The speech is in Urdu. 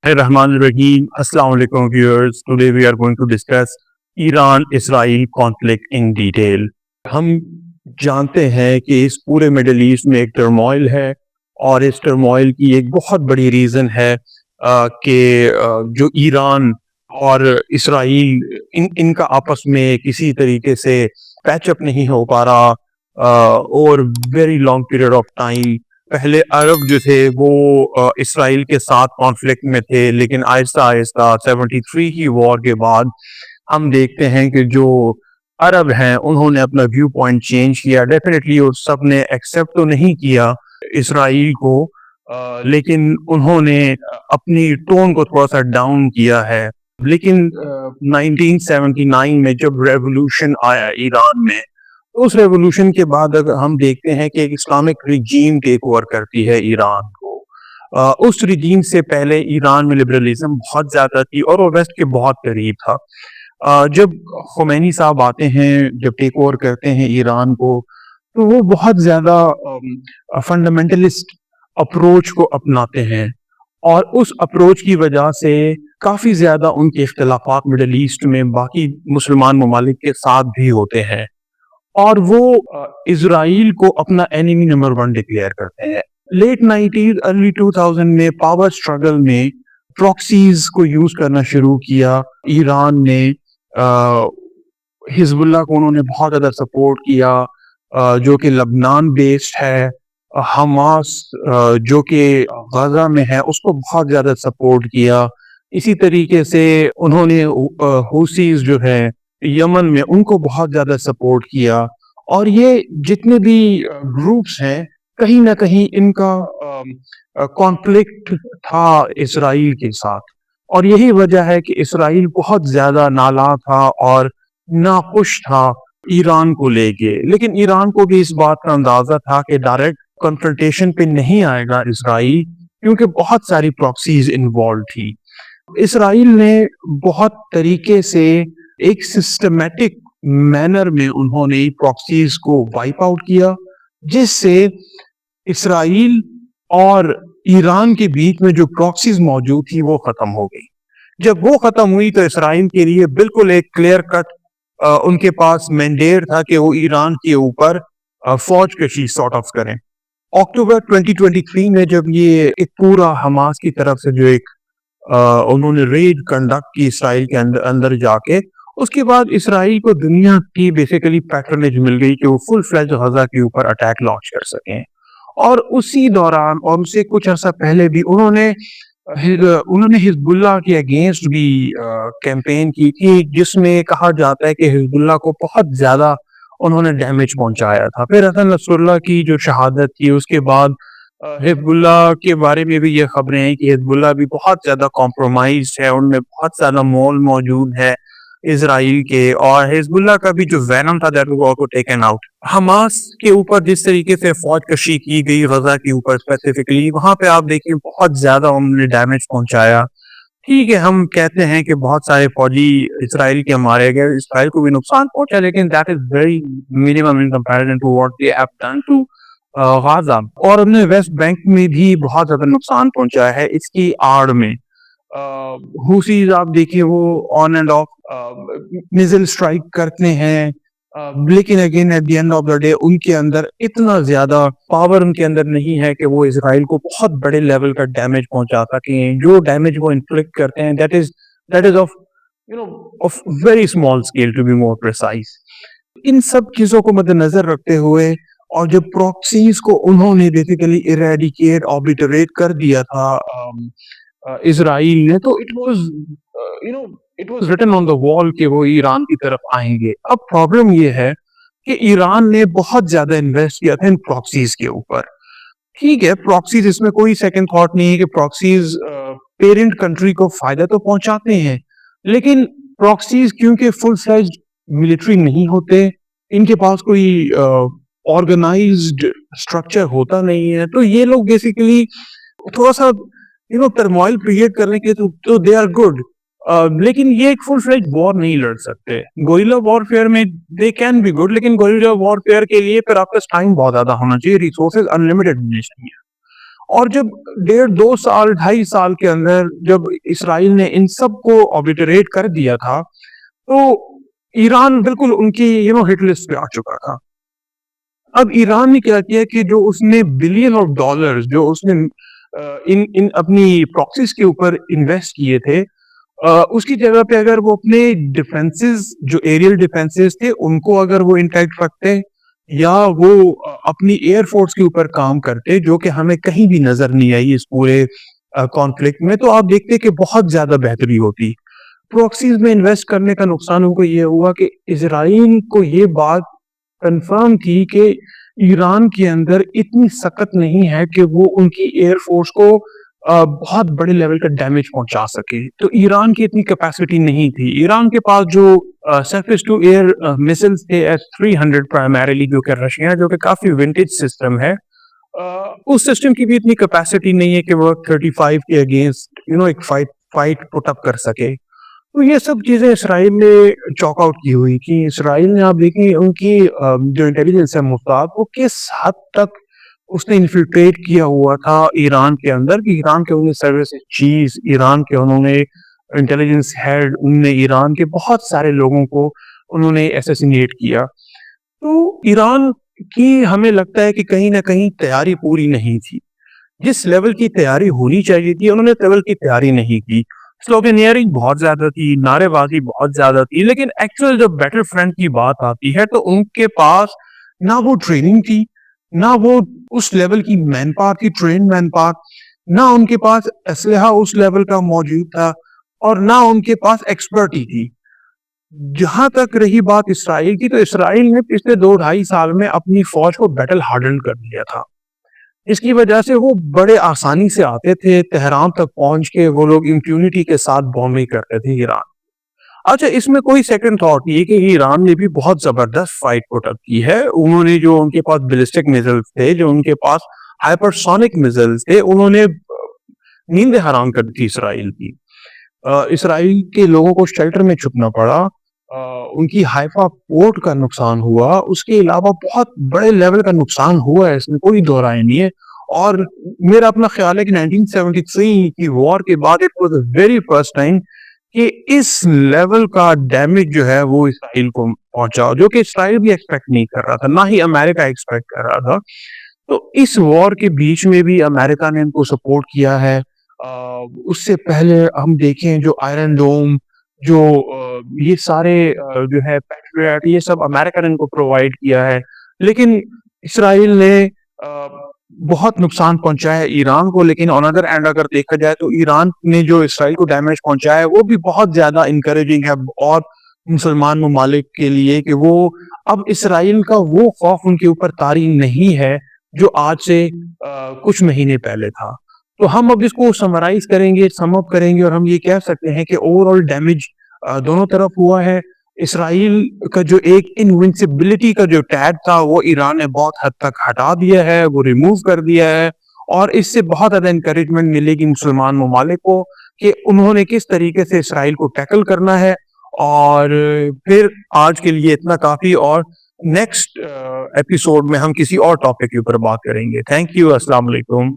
Rahman Rahim. Assalamu alaikum viewers. Today we are going to discuss Iran-Israel conflict in detail. ہم جانتے ہیں کہ اس پورے مڈل ایسٹ میں ایک ٹرموائل ہے اور اس ٹرموائل کی ایک بہت بڑی ریزن ہے کہ جو ایران اور اسرائیل ان کا آپس میں کسی طریقے سے پیچ اپ نہیں ہو پا رہا اور very long period of time. پہلے عرب جو تھے وہ اسرائیل کے ساتھ کانفلکٹ میں تھے، لیکن آہستہ آہستہ 73 کی وار کے بعد ہم دیکھتے ہیں کہ جو عرب ہیں انہوں نے اپنا ویو پوائنٹ چینج کیا. ڈیفینیٹلی اس سب نے ایکسیپٹ تو نہیں کیا اسرائیل کو، لیکن انہوں نے اپنی ٹون کو تھوڑا سا ڈاؤن کیا ہے. لیکن 1979 میں جب ریولوشن آیا ایران میں، اس ریولوشن کے بعد اگر ہم دیکھتے ہیں کہ ایک اسلامک ریجیم ٹیک اوور کرتی ہے ایران کو. اس ریجیم سے پہلے ایران میں لبرلزم بہت زیادہ تھی اور وہ ویسٹ کے بہت قریب تھا. جب خمینی صاحب آتے ہیں، جب ٹیک اوور کرتے ہیں ایران کو، تو وہ بہت زیادہ فنڈامنٹلسٹ اپروچ کو اپناتے ہیں، اور اس اپروچ کی وجہ سے کافی زیادہ ان کے اختلافات مڈل ایسٹ میں باقی مسلمان ممالک کے ساتھ بھی ہوتے ہیں، اور وہ اسرائیل کو اپنا اینیمی نمبر 1 ڈکلیئر کرتے ہیں. لیٹ 90s ارلی 2000 میں پاور اسٹرگل میں پراکسیز کو یوز کرنا شروع کیا. ایران نے حزب اللہ کو انہوں نے بہت زیادہ سپورٹ کیا، جو کہ لبنان بیسڈ ہے. حماس جو کہ غزہ میں ہے اس کو بہت زیادہ سپورٹ کیا. اسی طریقے سے انہوں نے حوثیز جو ہے یمن میں ان کو بہت زیادہ سپورٹ کیا. اور یہ جتنے بھی گروپس ہیں کہیں نہ کہیں ان کا کانفلکٹ تھا اسرائیل کے ساتھ، اور یہی وجہ ہے کہ اسرائیل بہت زیادہ نالاں تھا اور ناخوش تھا ایران کو لے کے. لیکن ایران کو بھی اس بات کا اندازہ تھا کہ ڈائریکٹ کنفرنٹیشن پہ نہیں آئے گا اسرائیل، کیونکہ بہت ساری پراکسیز انوالو تھی. اسرائیل نے بہت طریقے سے ایک سسٹمیٹک مینر میں انہوں نے پراکسیز کو وائپ آؤٹ کیا، جس سے اسرائیل اور ایران کے بیچ میں جو پراکسیز موجود تھی وہ ختم ہو گئی. جب وہ ختم ہوئی تو اسرائیل کے لیے بالکل ایک کلیئر کٹ ان کے پاس مینڈیٹ تھا کہ وہ ایران کے اوپر فوج کشی سارٹ آف کریں. اکتوبر 2023 میں جب یہ ایک پورا حماس کی طرف سے جو ایک انہوں نے ریڈ کنڈکٹ کی اسرائیل کے اندر جا کے، اس کے بعد اسرائیل کو دنیا کی بیسیکلی پیٹرنیج مل گئی کہ وہ فل فلیج غزہ کے اوپر اٹیک لانچ کر سکیں. اور اسی دوران اور اس سے کچھ عرصہ پہلے بھی انہوں نے حزب اللہ کے اگینسٹ بھی کیمپین کی تھی، جس میں کہا جاتا ہے کہ حزب اللہ کو بہت زیادہ انہوں نے ڈیمیج پہنچایا تھا. پھر حسن نصر اللہ کی جو شہادت تھی اس کے بعد حزب اللہ کے بارے میں بھی یہ خبریں ہیں کہ حزب اللہ بھی بہت زیادہ کمپرومائز ہے، ان میں بہت زیادہ مول موجود ہے اسرائیل کے، اور حزب اللہ کا بھی جو وینم تھا that was also taken out. Hamas کے اوپر جس طریقے سے فوج کشی کی گئی غزہ کے اوپر اسپیسیفکلی، وہاں پہ آپ دیکھیں بہت زیادہ انہوں نے ڈیمیج پہنچایا. ٹھیک ہے، ہم کہتے ہیں کہ بہت سارے فوجی اسرائیل کے مارے گئے، اسرائیل کو بھی نقصان پہنچا، لیکن that is very minimum in comparison to what they have done to Gaza. اور انہوں نے ویسٹ بینک میں بھی بہت زیادہ نقصان پہنچایا ہے اس کی آڑ میں. حوثیز آپ دیکھیں وہ on and off missile strike کرتے ہیں، لیکن again at the end of the day ان کے اندر اتنا زیادہ پاور ان کے اندر نہیں ہے کہ وہ اسرائیل کو بہت بڑے لیول کا ڈیمیج پہنچا سکیں. جو ڈیمیج وہ انفلکٹ کرتے ہیں that is of very small scale to be more precise. ان سب چیزوں کو مد نظر رکھتے ہوئے اور جب پراکسیز کو انہوں نے بیسیکلی ایریڈیکیٹ آبلیٹریٹ کر دیا تھا اسرائیل نے، تو it was written on the wall کہ وہ ایران کی طرف آئیں گے. اب پرابلم یہ ہے کہ ایران نے بہت زیادہ انویسٹ کیا تھا ان پراکسیز کے اوپر. ٹھیک ہے، پراکسیز اس میں کوئی سیکنڈ تھاٹ نہیں ہے کہ پراکسیز پیرنٹ کنٹری کو فائدہ تو پہنچاتے ہیں، لیکن پراکسیز کیونکہ فل فلیجڈ ملٹری نہیں ہوتے، ان کے پاس کوئی آرگنائزڈ اسٹرکچر ہوتا نہیں ہے، تو یہ لوگ بیسیکلی تھوڑا سا ٹرموائل کریٹ کرنے کے تو دے آر گڈ، لیکن یہ ایک فل فلیج وار نہیں لڑ سکتے. گوریلا وار فیئر میں دے کین بی گڈ، لیکن گوریلا وار فیئر کے لیے پھر آپ کا ٹائم بہت زیادہ ہونا چاہیے، ریسورسز انلمیٹڈ ہونی چاہیے. اور جب 1.5 2 سال 2.5 سال کے اندر جب اسرائیل نے ان سب کو اوبلیٹریٹ کر دیا تھا تو ایران بالکل ان کی ہٹ لسٹ پہ آ چکا تھا. اب ایران نے کیا کیا کہ جو اس نے بلین آف ڈالرز جو اس نے ان اپنی پراکسیز کے اوپر انویسٹ کیے تھے, اس کی جگہ پہ اگر وہ اپنے ڈیفنسز جو ایریل ڈیفنسز تھے ان کو اگر وہ انٹیکٹ رکھتے یا وہ اپنی ایئر فورس کے اوپر کام کرتے, جو کہ ہمیں کہیں بھی نظر نہیں آئی اس پورے کانفلکٹ میں, تو آپ دیکھتے کہ بہت زیادہ بہتری ہوتی. پراکسیز میں انویسٹ کرنے کا نقصان ان کو یہ ہوا کہ اسرائیل کو یہ بات کنفرم تھی کہ ایران کے اندر اتنی سخت نہیں ہے کہ وہ ان کی ایئر فورس کو بہت بڑے لیول کا ڈیمیج پہنچا سکے. تو ایران کی اتنی کیپیسٹی نہیں تھی. ایران کے پاس جو سرفیس ٹو ایئر میسلز تھے S-300 پرائمریلی, جو کہ رشیا جو کہ کافی ونٹیج سسٹم ہے, اس سسٹم کی بھی اتنی کیپیسٹی نہیں ہے کہ وہ 35 کے اگینسٹ ایک فائٹ پٹ اپ کر سکے. تو یہ سب چیزیں اسرائیل نے چاک آؤٹ کی ہوئی کہ اسرائیل نے, آپ دیکھیں ان کی جو انٹیلیجنس ہے مفتاح, وہ کس حد تک اس نے انفلٹریٹ کیا ہوا تھا ایران کے اندر, کہ ایران کے انہوں نے سروس چیز, ایران کے انہوں نے انٹیلیجنس ہیڈ, انہوں نے ایران کے بہت سارے لوگوں کو انہوں نے اسیسینیٹ کیا. تو ایران کی ہمیں لگتا ہے کہ کہیں نہ کہیں تیاری پوری نہیں تھی. جس لیول کی تیاری ہونی چاہیے تھی انہوں نے لیول کی تیاری نہیں کی. سلوگنیئرنگ بہت زیادہ تھی, نعرے بازی بہت زیادہ تھی, لیکن ایکچوئل جب بیٹل فرنٹ کی بات آتی ہے تو ان کے پاس نہ وہ ٹریننگ تھی, نہ وہ اس لیول کی مین پاور تھی, ٹرین مین پاور, نہ ان کے پاس اسلحہ اس لیول کا موجود تھا, اور نہ ان کے پاس ایکسپرٹی تھی. جہاں تک رہی بات اسرائیل کی, تو اسرائیل نے پچھلے 2 2.5 سال میں اپنی فوج کو بیٹل ہارڈن کر دیا تھا. اس کی وجہ سے وہ بڑے آسانی سے آتے تھے تہران تک پہنچ کے, وہ لوگ امپیونٹی کے ساتھ بومبنگ کرتے تھے ایران. اچھا, اس میں کوئی سیکنڈ تھاٹ نہیں کہ ایران نے بھی بہت زبردست فائٹ پٹ اپ کی ہے. انہوں نے جو ان کے پاس بیلسٹک میزائلز تھے, جو ان کے پاس ہائپرسونک میزائلز تھے, انہوں نے نیند حرام کر دی اسرائیل کی. اسرائیل کے لوگوں کو شیلٹر میں چھپنا پڑا, ان کی حائفہ پورٹ کا نقصان ہوا, اس کے علاوہ بہت بڑے لیول کا نقصان ہوا ہے, اس میں کوئی دو رائے نہیں ہے. اور میرا اپنا خیال ہے کہ 1973 کی وار کے بعد it was the very first time کہ اس لیول کا ڈیمیج جو ہے وہ اسرائیل کو پہنچا, جو کہ اسرائیل بھی ایکسپیکٹ نہیں کر رہا تھا, نہ ہی امریکہ ایکسپیکٹ کر رہا تھا. تو اس وار کے بیچ میں بھی امریکہ نے ان کو سپورٹ کیا ہے. اس سے پہلے ہم دیکھیں جو آئرن ڈوم, جو یہ سارے جو ہے پیٹریٹ, یہ سب امریکہ نے ان کو پرووائڈ کیا ہے. لیکن اسرائیل نے بہت نقصان پہنچایا ہے ایران کو. لیکن آن ادر اینڈ اگر دیکھا جائے تو ایران نے جو اسرائیل کو ڈیمیج پہنچایا ہے وہ بھی بہت زیادہ انکریجنگ ہے اور مسلمان ممالک کے لیے, کہ وہ اب اسرائیل کا وہ خوف ان کے اوپر طاری نہیں ہے جو آج سے کچھ مہینے پہلے تھا. تو ہم اب اس کو سمرائز کریں گے, سم اپ کریں گے, اور ہم یہ کہہ سکتے ہیں کہ اوور آل ڈیمیج دونوں طرف ہوا ہے. اسرائیل کا جو ایک انوینسیبلٹی کا جو ٹیگ تھا وہ ایران نے بہت حد تک ہٹا دیا ہے, وہ ریموو کر دیا ہے, اور اس سے بہت زیادہ انکریجمنٹ ملے گی مسلمان ممالک کو کہ انہوں نے کس طریقے سے اسرائیل کو ٹیکل کرنا ہے. اور پھر آج کے لیے اتنا کافی, اور نیکسٹ ایپیسوڈ میں ہم کسی اور ٹاپک کے اوپر بات کریں گے. تھینک یو, السلام علیکم.